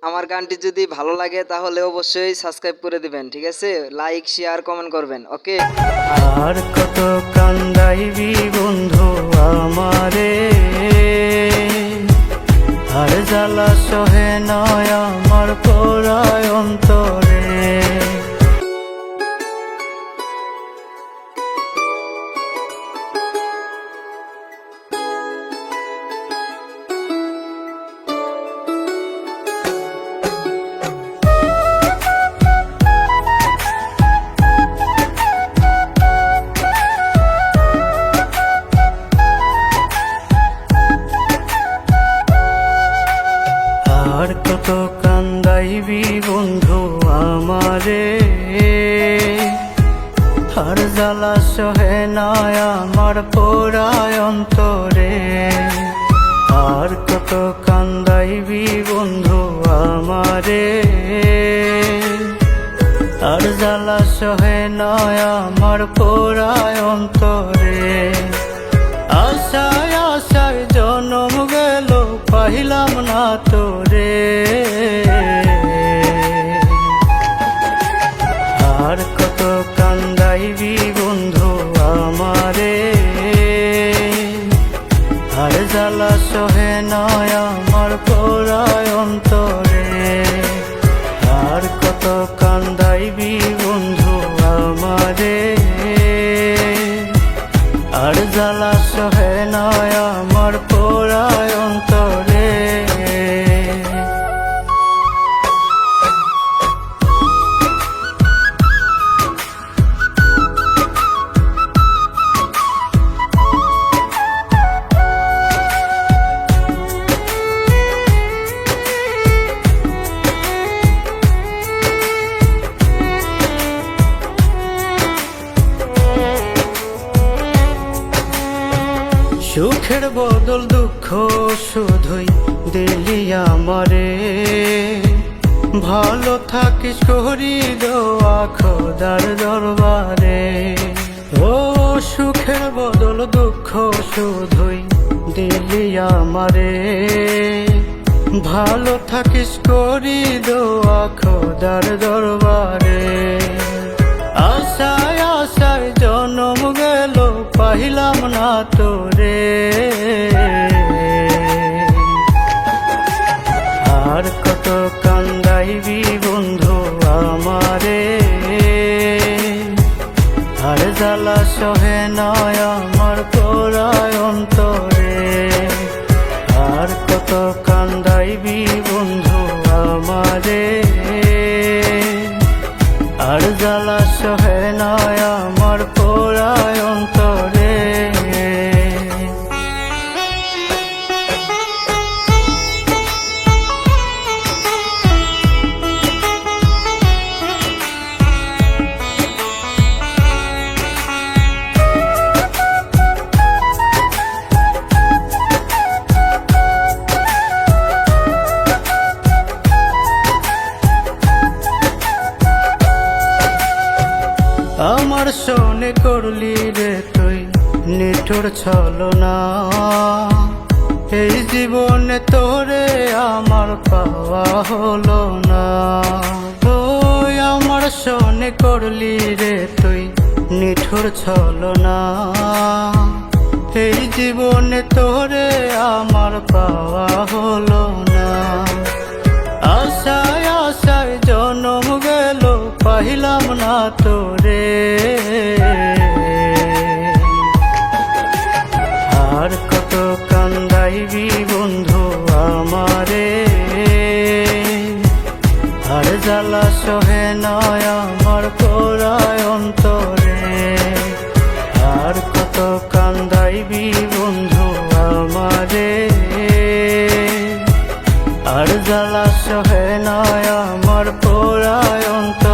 আমার গানটি যদি ভালো লাগে তাহলে অবশ্যই সাবস্ক্রাইব করে দিবেন, ঠিক আছে? লাইক শেয়ার কমেন্ট করবেন, ওকে? আর কত কান্দাইবি বন্ধু আমারে, আর জ্বালা সহে নয় আমার পোড়ায় অন্তরে। আর কত কান্দাইবি বন্ধু আমারে, আর জ্বালা সহে নয় আমার পোড়ায় অন্তরে। আর কত কান্দাইবি বন্ধু আমারে, আর জ্বালা সহে নয় আমার পোড়ায় অন্তরে। আশায় আশায় জনম গেল পাইলাম না তোরে। আর কত কান্দাইবি বন্ধু আমারে, আর জ্বালা সহে নয় আমার পোড়ায় অন্তরে। আর কত কান্দাইবি বন্ধু আমারে, আর জ্বালা সহে নয় আমার পোড়ায় অন্তরে। সুখের বদল দুঃখ শুধুই দিলি আমারে, ভালো থাকিস করি দোয়া খোদার দরবারে। ও সুখের বদল দুঃখ শুধুই দিলি আমারে, ভালো থাকিস করি দোয়া খোদার দরবারে। আশায় আশায় জনম গেল পাইলাম না তোরে। আর কত কান্দাইবি বন্ধু আমারে, আর জ্বালা সহে নয় আমার পোড়ায় অন্তরে। আর কত কান্দাইবি বন্ধু আমারে, আর জ্বালা সহে নয় আমার পোড়ায় অন্তরে। আমার শোনে করলি রে তুই নিঠুর ছলনা, এই জীবনে তোরে আমার পাওয়া হলো না। তুই আমার শোনে করলি রে তুই নিঠুর ছলনা, এই জীবনে তোরে আমার পাওয়া হলো না। আশায় আশায় জনম গেল পাইলাম না তোরে। আর কত কান্দাইবি বন্ধু আমারে, আর জ্বালা সহে নয় আমার পোড়ায় অন্তরে। আর কত কান্দাইবি বন্ধু আমারে, আর জ্বালা সহে নয় আমার পোড়ায় অন্তরে।